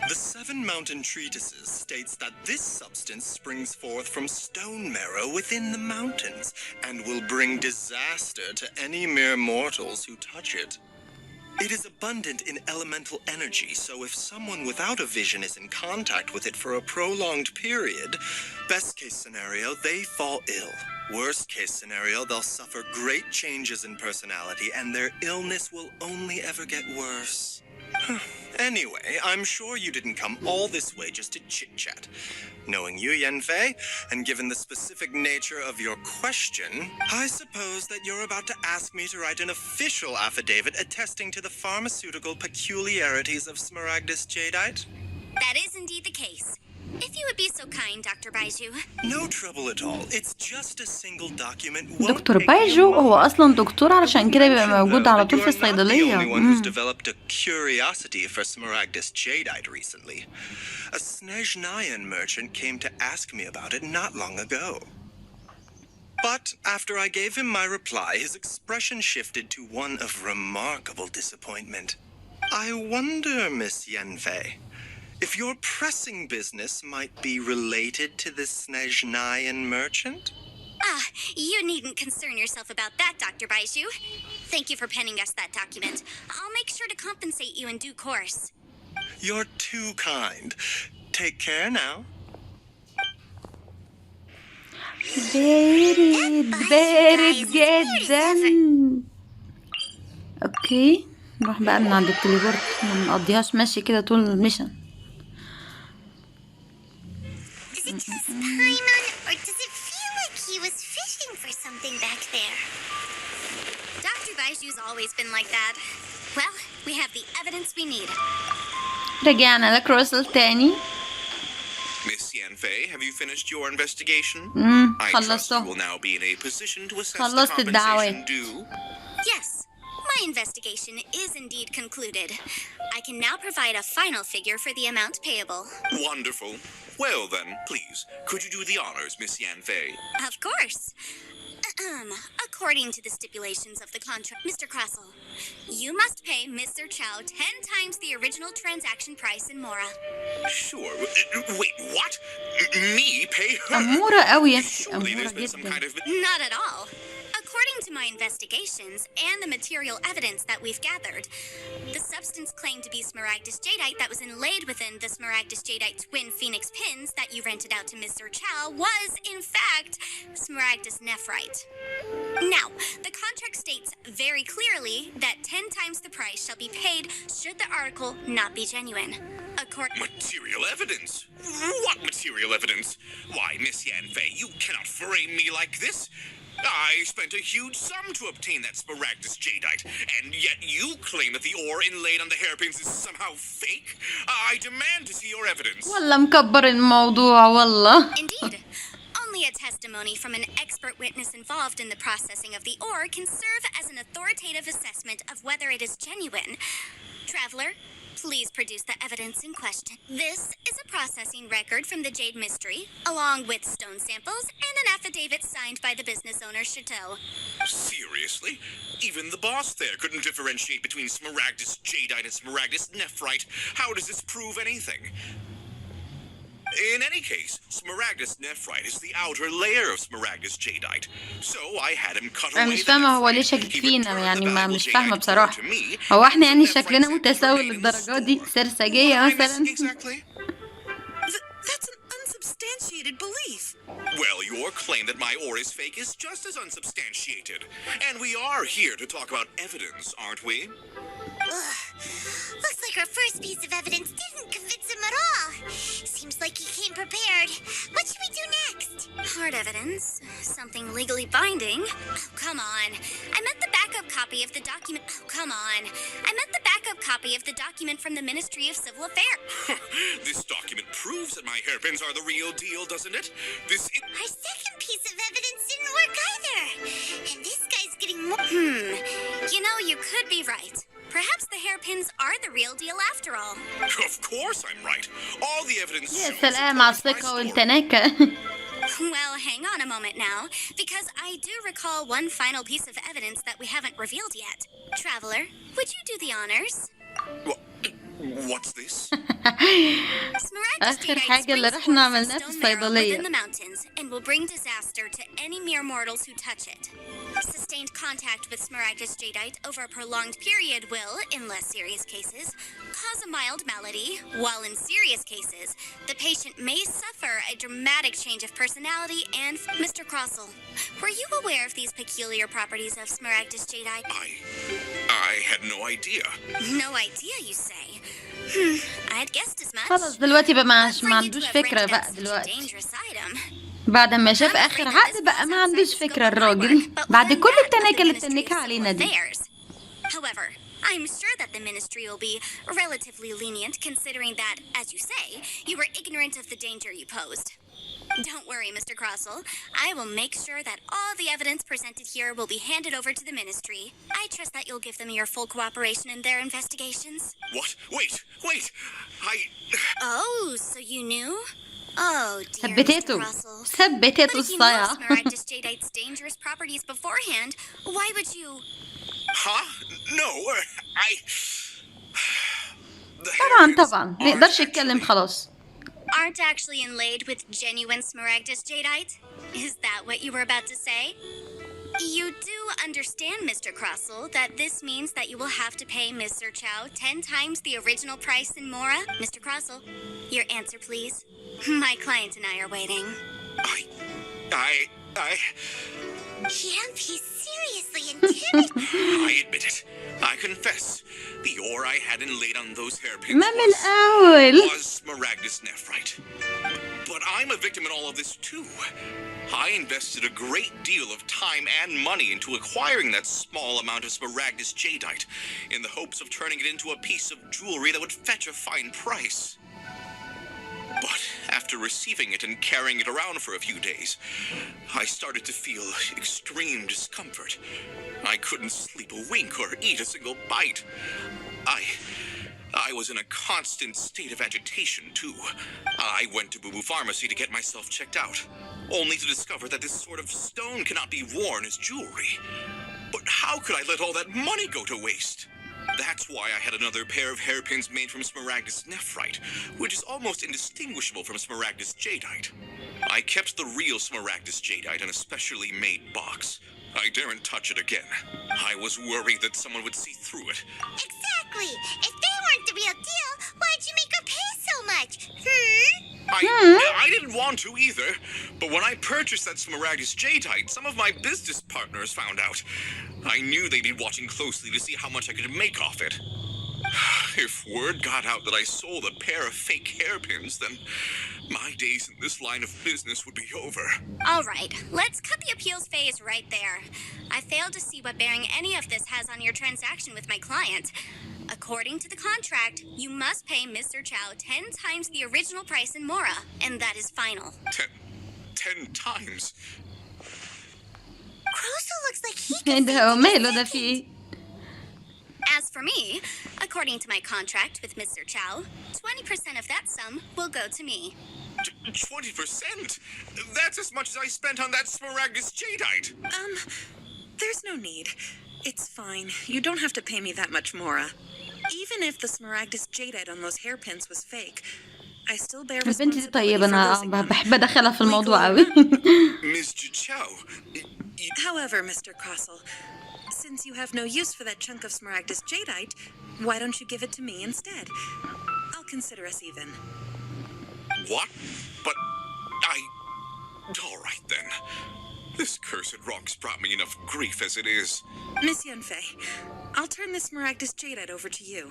The 7 Mountain Treatises states that this substance springs forth from stone marrow within the mountains and will bring disaster to any mere mortals who touch it. It is abundant in elemental energy, so if someone without a vision is in contact with it for a prolonged period, best case scenario, they fall ill. Worst case scenario, they'll suffer great changes in personality and their illness will only ever get worse. Anyway, I'm sure you didn't come all this way just to chit-chat. Knowing you, Yenfei, and given the specific nature of your question, I suppose that you're about to ask me to write an official affidavit attesting to the pharmaceutical peculiarities of Smaragdus Jadeite? That is indeed the case. If you would be so kind, Dr. Baiju. No trouble at all. It's just a single document. دكتور بايجو هو اصلا دكتور علشان كده بيبقى موجود على طول في الصيدلية. You're not the only one who's developed a curiosity for Smaragdus Jadeite recently. A Snezhnayan merchant came to ask me about it not long ago. But after I gave him my reply, his expression shifted to one of remarkable disappointment. I wonder, Miss Yenfei, if your pressing business might be related to the Snezhnayan merchant? Ah, you needn't concern yourself about that, Dr. Baiju. Thank you for penning us that document. I'll make sure to compensate you in due course. You're too kind. Take care now. بارد جدا. اوكي نروح بقى من عند التليبورت، ما نقضيهاش ماشي كده طول الميشن. Is it just Paimon, or does it feel like he was fishing for something back there? Dr. Baiju's always been like that. Well, we have the evidence we need. رجعنا لكروسل تاني. Miss Yanfei, have you finished your investigation? I trust you خلصته. will now be in a position to assess the خلصت الدعوات. compensation due. Yes, my investigation is indeed concluded. I can now provide a final figure for the amount payable. Wonderful. Well then, please, could you do the honors, Miss Yanfei? Of course. According to the stipulations of the contract, Mr. Crossell, you must pay Mr. Chow 10 times the original transaction price in Mora. Sure. Wait, what? Me pay her? أمورة قوي يا أخي، Surely أمورة there's been some جدا. kind of... Not at all. According to my investigations and the material evidence that we've gathered, the substance claimed to be smaragdus jadeite that was inlaid within the smaragdus jadeite twin phoenix pins that you rented out to Mr. Chow was, in fact, smaragdus nephrite. Now, the contract states very clearly that 10 times the price shall be paid should the article not be genuine. Material evidence? What material evidence? Why, Miss Yanfei, you cannot frame me like this. I spent a huge sum to obtain that smaragdus jadeite, and yet you claim that the ore inlaid on the hairpins is somehow fake? I demand to see your evidence. والله مكبر الموضوع والله. Indeed. Only a testimony from an expert witness involved in the processing of the ore can serve as an authoritative assessment of whether it is genuine. Traveler, please produce the evidence in question. This is a processing record from the Jade Mystery, along with stone samples and an affidavit signed by the business owner, Chateau. Seriously? Even the boss there couldn't differentiate between smaragdus jadeite and smaragdus nephrite. How does this prove anything? In any case, smaragdus nephrite is the outer layer of smaragdus jadeite. So I had him cut away أنا مش the فاهمة هو ليه nephrite. شاكك He فينا، returned يعني the ما valuable مش فاهمة jadeite بصراحة. to me, هو احنا so يعني the شكلنا nephrite متساوي remained in the للدرجة دي؟ store. سرسجية Why, مثلا؟ Miss- exactly? That's an unsubstantiated belief. Well, your claim that my ore is fake is just as unsubstantiated. And we are here to talk about evidence, aren't we? Ugh. Looks like our first piece of evidence didn't convince him at all. Seems like he came prepared. What should we do next? Hard evidence? Something legally binding? Oh, come on. I meant the backup copy of the document. Oh, come on. I meant the backup copy of the document from the Ministry of Civil Affairs. This document proves that my hairpins are the real deal, doesn't it? Our second piece of evidence didn't work either. And this guy's getting more. You know, you could be right. Perhaps the hairpins are the real deal after all. Of course I'm right. All the evidence يا shows سلام على supports my الثقة story. والتناكة. Well, hang on a moment now, because I do recall one final piece of evidence that we haven't revealed yet. Traveler, would you do the honors? What's this? آخر حاجة اللي رحنا عملناها في الصيدلية. within the mountains and will bring disaster to any mere mortals who touch it. Sustained contact with smaragdus jadeite over a prolonged period will, in less serious cases, cause a mild malady, while in serious cases, the patient may suffer a dramatic change of personality and... Mr. Crossell, were you aware of these peculiar properties of smaragdus jadeite? I had no idea. No idea, you say? I'd guessed as much. خلاص دلوقتي بقى But for ما you عندوش to have فكرة rented بقى out such a دلوقتي. dangerous item. بعد ما شاف I'm آخر afraid that عقد this بقى falls ما outside عندوش the scope فكرة of my الراجل work, but بعد within كل that of the التناكة اللي Ministry of بتنكها Civil علينا دي. Affairs. However, I'm sure that the ministry will be relatively lenient considering that, as you say, you were ignorant of the danger you posed. Don't worry, Mr. Crossell. I will make sure that all the evidence presented here will be handed over to the ministry. I trust that you'll give them your full cooperation in their investigations. What? Wait! Oh, so you knew? Oh, dear Mr. ثبتته Crossell. But ثبتته if you knew of الصيعة. smaragdus jadeite's dangerous properties beforehand, why would you... Huh? No, The طبعا hairpins طبعا ما aren't يقدرش يتكلم actually- خلاص. Aren't actually inlaid with genuine smaragdus jadeite? Is that what you were about to say? You do understand, Mr. Crossell, that this means that you will have to pay Mr. Chow 10 times the original price in Mora? Mr. Crossell, your answer, please. My client and I are waiting. I Can't be seriously intimidated. I admit it. I confess. The ore I had inlaid on those hairpins ما من الأول. was smaragdus nephrite. But I'm a victim in all of this too. I invested a great deal of time and money into acquiring that small amount of smaragdus jadeite in the hopes of turning it into a piece of jewelry that would fetch a fine price. But after receiving it and carrying it around for a few days, I started to feel extreme discomfort. I couldn't sleep a wink or eat a single bite. I was in a constant state of agitation, too. I went to Boo Boo Pharmacy to get myself checked out, only to discover that this sort of stone cannot be worn as jewelry. But how could I let all that money go to waste? That's why I had another pair of hairpins made from smaragdus nephrite, which is almost indistinguishable from smaragdus jadeite. I kept the real smaragdus jadeite in a specially made box. I daren't touch it again. I was worried that someone would see through it. Exactly. If they weren't the real deal, why'd you make her pay so much? I didn't want to either, but when I purchased that smaragdus jadeite, some of my business partners found out. I knew they'd be watching closely to see how much I could make off it. If word got out that I sold a pair of fake hairpins, then my days in this line of business would be over. All right, let's cut the appeals phase right there. I failed to see what bearing any of this has on your transaction with my client. According to the contract, you must pay Mr. Chow 10 times the original price in Mora, and that is final. 10 times? Crossell looks like he could ده ماله ده في إيه؟ As for me, according to my contract with Mr. Chow, 20% of that sum will go to me. 20%? That's as much as I spent on that smaragdus jadeite. There's no need. It's fine. You don't have to pay me that much, Mora. Even if the smaragdus jadeite on those hairpins was fake, I still bear البنت دي responsibility طيبة، for أنا losing them. بحب أدخلها في الموضوع أوي. Ms. Chow, However, Mr. Crossell, since you have no use for that chunk of smaragdus jadeite, why don't you give it to me instead? I'll consider us even. what? But all right then. This cursed rock's brought me enough grief as it is. Miss Yunfei, I'll turn this smaragdus jadeite over to you.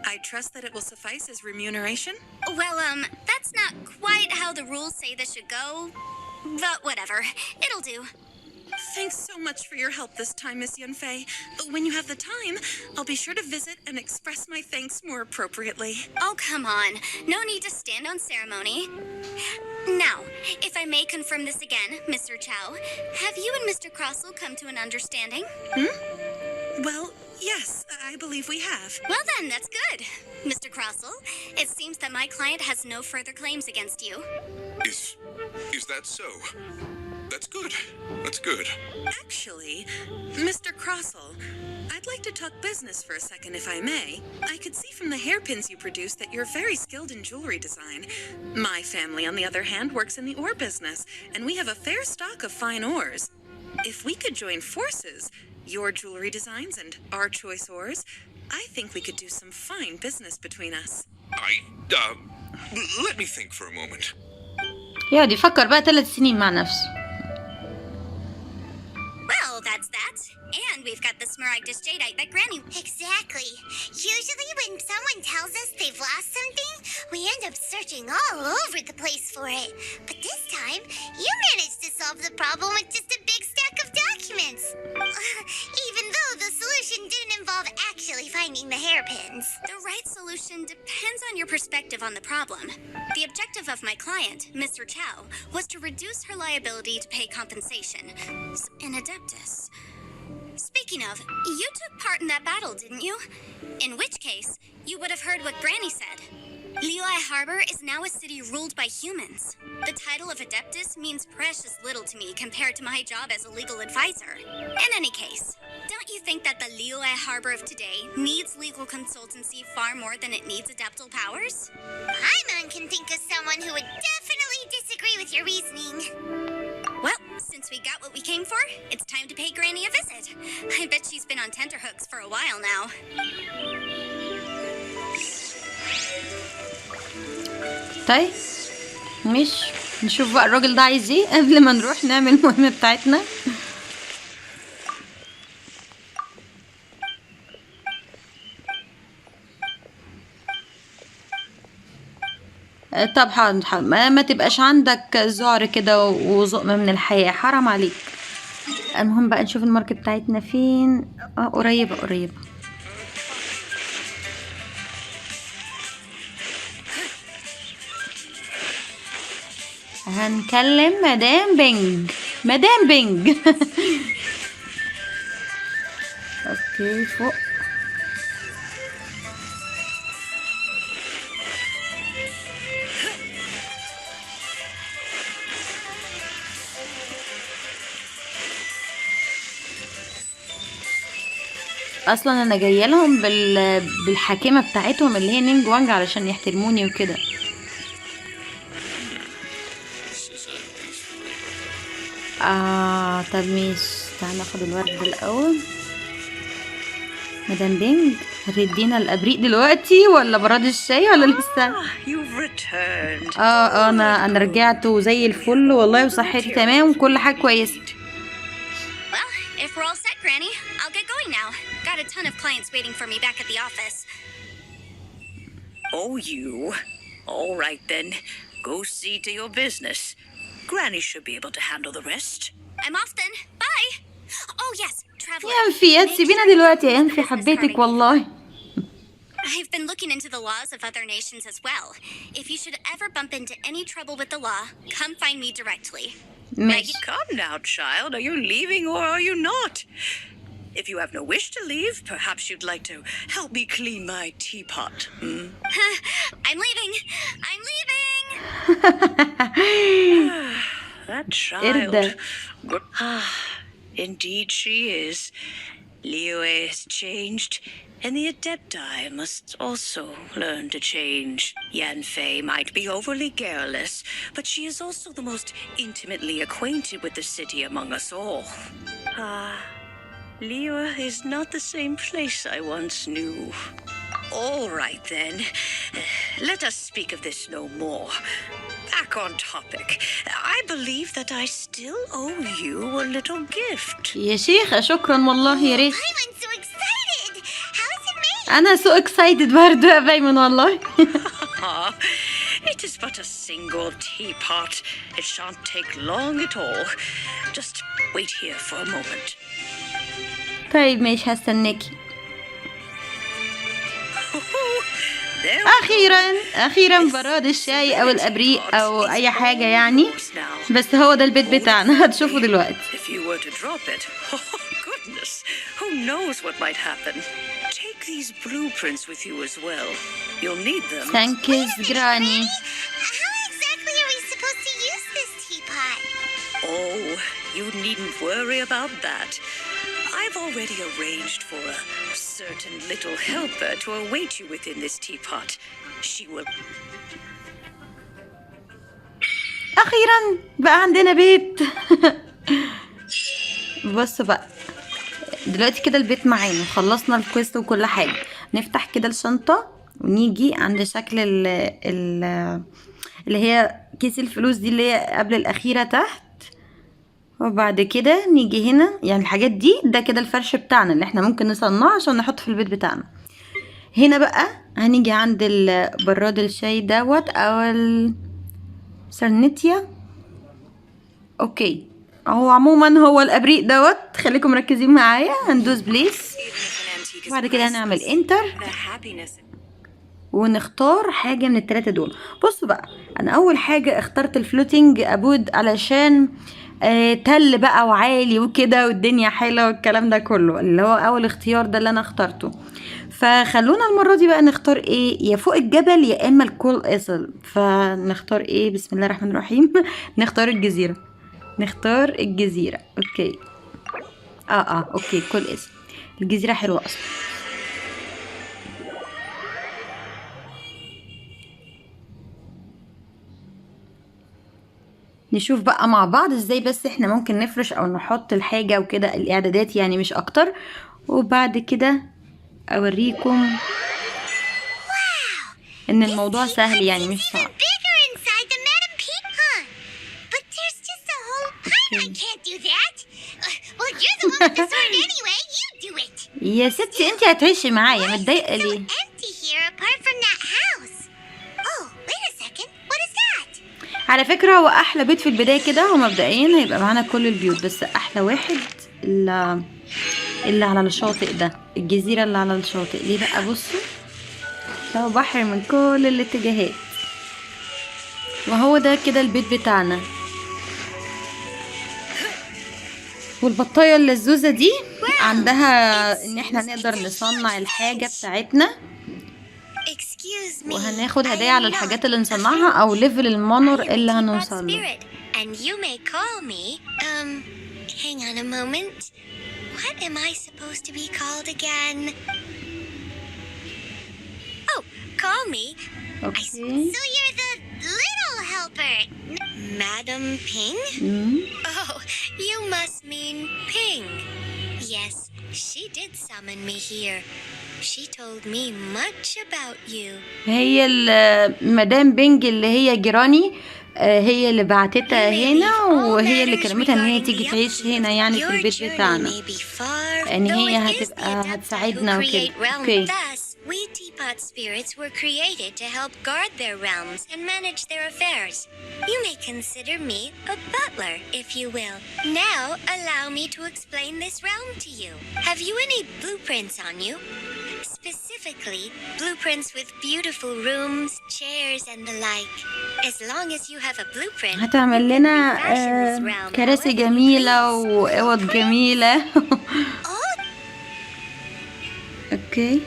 I trust that it will suffice as remuneration. Well, that's not quite how the rules say this should go, but whatever, it'll do. Thanks so much for your help this time, Miss Yunfei. When you have the time, I'll be sure to visit and express my thanks more appropriately. Oh, come on. No need to stand on ceremony. Now, if I may confirm this again, Mr. Chow, have you and Mr. Crossell come to an understanding? Well, yes, I believe we have. Well then, that's good. Mr. Crossell, it seems that my client has no further claims against you. Is that so? That's good. That's good. Actually, Mr. Crossell, I'd like to talk business for a second, if I may. I could see from the hairpins you produce that you're very skilled in jewelry design. My family, on the other hand, works in the ore business, and we have a fair stock of fine ores. If we could join forces, your jewelry designs and our choice ores, I think we could do some fine business between us. Let me think for a moment. يقعد يفكر بقى 3 سنين مع نفسه. Well, that's that. And we've got the smaragdus jadeite that Granny... Exactly. Usually when someone tells us they've lost something, we end up searching all over the place for it. But this time, you managed to solve the problem with just a big stack of documents. Even though the solution didn't involve actually finding the hairpins. The right solution depends on your perspective on the problem. The objective of my client, Mr. Chow, was to reduce her liability to pay compensation. An adeptus. Speaking of, you took part in that battle, didn't you? In which case, you would have heard what Granny said. Liyue Harbor is now a city ruled by humans. The title of Adeptus means precious little to me compared to my job as a legal advisor. In any case, don't you think that the Liyue Harbor of today needs legal consultancy far more than it needs adeptal powers? Paimon can think of someone who would definitely disagree with your reasoning. Well, since we got what we came for, it's time to pay Granny a visit. I bet she's been on tenterhooks for a while now. طيب مش نشوف بقى الراجل ده عايز ايه قبل ما نروح نعمل المهمة بتاعتنا. طب حاضر ما تبقاش عندك ذعر كده وزقم من الحياة، حرام عليك. المهم بقى نشوف الماركت بتاعتنا فين. قريبة قريبة. هنكلم مدام بينج. مدام بينج. اوكي فوق. اصلا انا جايه لهم بالحاكمه بتاعتهم اللي هي نينج وانج علشان يحترموني وكده. طب ماشي، تعالى ناخد الورد الاول. مدام بينج هتدينا الابريق دلوقتي ولا براد الشاي ولا لسه؟ You've returned. انا رجعت وزي الفل والله، وصحتي تمام وكل حاجه كويسه. Well, if we're all set, Granny, I'll get going now. Got a ton of clients waiting for me back at the office. Oh, you. All right then. Go see to your business. Granny should be able to handle the rest. I'm off then. Bye. Oh yes, traveler. يا انفي تسيبينا دلوقتي يا انفي، حبيتك والله. I've been looking into the laws of other nations as well. If you should ever bump into any trouble with the law, come find me directly. ماشي. Come now, child. Are you leaving or are you not? If you have no wish to leave, perhaps you'd like to help me clean my teapot. Hmm? I'm leaving. I'm leaving. That child. إردا. Indeed she is. Liyue has changed, and the Adepti must also learn to change. Yanfei might be overly garrulous, but she is also the most intimately acquainted with the city among us all. Liyue is not the same place I once knew. All right then, let us speak of this no more. Back on topic. I believe that I still owe you a little gift. يا شيخة شكرا والله، يا ريت. I'm so excited. How is it made? انا سو اكسايتد برضه يا بايمن والله. It is but a single teapot. It shan't take long at all. Just wait here for a moment. طيب ماشي هستناكي. There اخيرا براد الشاي او الابريق او اي حاجه يعني، بس هو ده البيت بتاعنا. هتشوفوا دلوقتي. If you were to drop it, oh goodness, who knows what might happen. Take these blueprints with you as well. You'll need them. ثانك يو جراني. How exactly are we supposed to use this teapot? Oh, you needn't worry about that. I've already arranged for a certain little helper to await you within this teapot. She will... اخيرا بقى عندنا بيت. بصوا بقى دلوقتي كده البيت معانا، خلصنا الكويست وكل حاجه. نفتح كده الشنطه ونيجي عند شكل اللي هي كيس الفلوس دي اللي هي قبل الاخيره تحت، وبعد كده نيجي هنا. يعني الحاجات دي ده كده الفرش بتاعنا اللي احنا ممكن نصنعه عشان نحطه في البيت بتاعنا. هنا بقى هنيجي عند البراد الشاي دوت او السرنتيا. اوكي، هو عموما هو الابريق دوت. خليكم مركزين معايا. هندوس بليس، وبعد كده هنعمل انتر ونختار حاجه من الثلاثه دول. بصوا بقى، انا اول حاجه اخترت الفلوتينج ابود علشان تل بقى وعالي وكده والدنيا حلوه والكلام ده كله، اللي هو اول اختيار ده اللي انا اخترته. فخلونا المرة دي بقى نختار ايه، يا فوق الجبل يا اما الكل اصل. فنختار ايه؟ بسم الله الرحمن الرحيم. نختار الجزيرة. نختار الجزيرة. اوكي. اوكي كل اسم. الجزيرة حلوة اصلا. نشوف بقى مع بعض ازاي بس احنا ممكن نفرش او نحط الحاجة وكده، الاعدادات يعني مش اكتر. وبعد كده اوريكم ان الموضوع سهل يعني مش صعب. Bigger inside the Madam Teapot. But there's just a whole pile. I can't do that. Well, you're the one with the sword anyway. You do it. يا ستي انتي هتعيشي معايا، متضايقة ليه؟ Empty here apart from that house. Oh, wait a second. What is that? على فكرة هو احلى بيت في البداية كده، هو مبدئيا هيبقى معانا كل البيوت، بس احلى واحد اللي على الشاطئ ده، الجزيرة اللي على الشاطئ. ليه بقى؟ بصوا ده بحر من كل الاتجاهات، وهو ده كده البيت بتاعنا. والبطاية اللزوزة دي عندها ان احنا نقدر نصنع الحاجة بتاعتنا، Excuse me. وهناخد هدايا على الحاجات اللي نصنعها او ليفل المانور اللي هنوصل له. And you may call me. Hang on a moment. What am I supposed to be called again? Oh, call me. اوكي. So you're the little helper, Madam Ping? Oh, you must mean Ping. Yes, she did summon me here. She told me much about you. هي مدام بينج اللي هي جيراني، هي اللي بعتتها هنا، وهي اللي كلمتها ان هي تيجي تعيش هنا يعني في البيت بتاعنا، لان هي هتساعدنا وكده. اوكي. We Teapot spirits were created to help guard their realms and manage their affairs. You may consider me a butler, if you will. Now, allow me to explain this realm to you. Have you any blueprints on you? Specifically, blueprints with beautiful rooms, chairs, and the like. As long as you have a blueprint, هتعمل لنا كراسي جميلة وأوض جميلة. اوكي.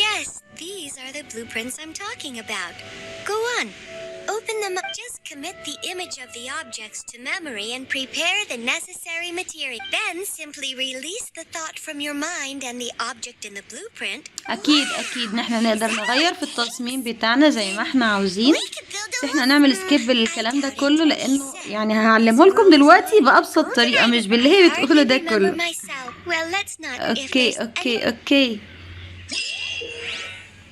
Yes, these are the blueprints I'm talking about. Go on. Open them up. Just commit the image of the objects to memory and prepare the necessary material. Then simply release the thought from your mind and the object in the blueprint. أكيد نحن نقدر نغير في التصميم بتاعنا زي ما احنا عاوزين، بس احنا نعمل سكيب للكلام ده كله، لأنه يعني هعلمه لكم دلوقتي بأبسط طريقة، مش باللي هي بتقوله ده كله. اوكي.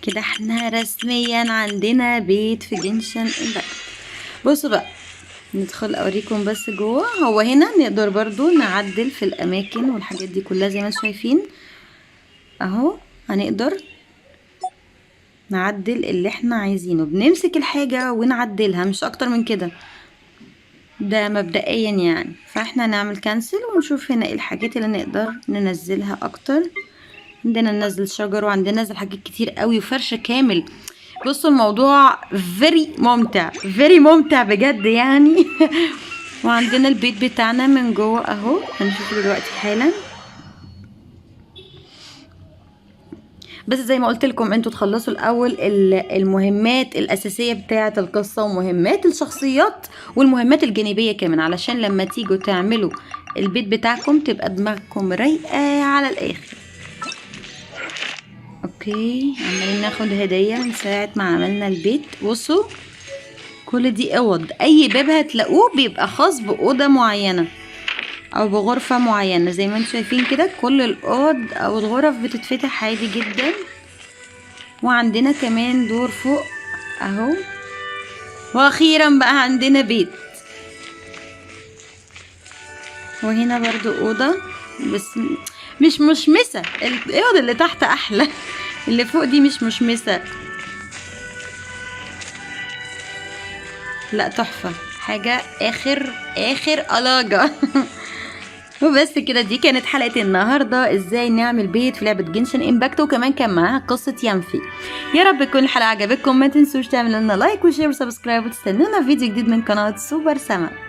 كده احنا رسميا عندنا بيت في جنشن امباكت. بصوا بقى، ندخل اوريكم بس جوه. هو هنا نقدر برضو نعدل في الاماكن والحاجات دي كلها زي ما انتم شايفين اهو. هنقدر نعدل اللي احنا عايزينه، بنمسك الحاجة ونعدلها مش اكتر من كده، ده مبدئيا يعني. فاحنا نعمل كانسل ونشوف هنا ايه الحاجات اللي نقدر ننزلها اكتر. عندنا ننزل شجر، وعندنا ننزل حاجات كتير قوي وفرش كامل. بصوا الموضوع very ممتع بجد يعني. وعندنا البيت بتاعنا من جوه اهو، هنشوفه دلوقتي حالا. بس زي ما قلت لكم انتوا تخلصوا الاول المهمات الاساسيه بتاعه القصه ومهمات الشخصيات والمهمات الجانبيه كمان، علشان لما تيجوا تعملوا البيت بتاعكم تبقى دماغكم رايقه على الاخر. اوكي، عمالين ناخد هديه من ساعه ما عملنا البيت. بصوا كل دي اوض، اي باب هتلاقوه بيبقى خاص باوضه معينه او بغرفه معينه زي ما انتم شايفين كده. كل الاوض او الغرف بتتفتح عادي جدا. وعندنا كمان دور فوق اهو. واخيرا بقى عندنا بيت. وهنا برضو اوضه بس مش مشمسه، الاوض اللي تحت احلى، اللي فوق دي مش مشمسه، لا تحفه، حاجه اخر الاجه. وبس كده، دي كانت حلقه النهارده، ازاي نعمل بيت في لعبه جنشن امباكت، وكمان كان معاها قصه ينفي. يا رب تكون الحلقه عجبتكم، ما تنسوش تعملوا لنا لايك وشير وسبسكرايب، وتستنونا في فيديو جديد من قناه سوبر سما.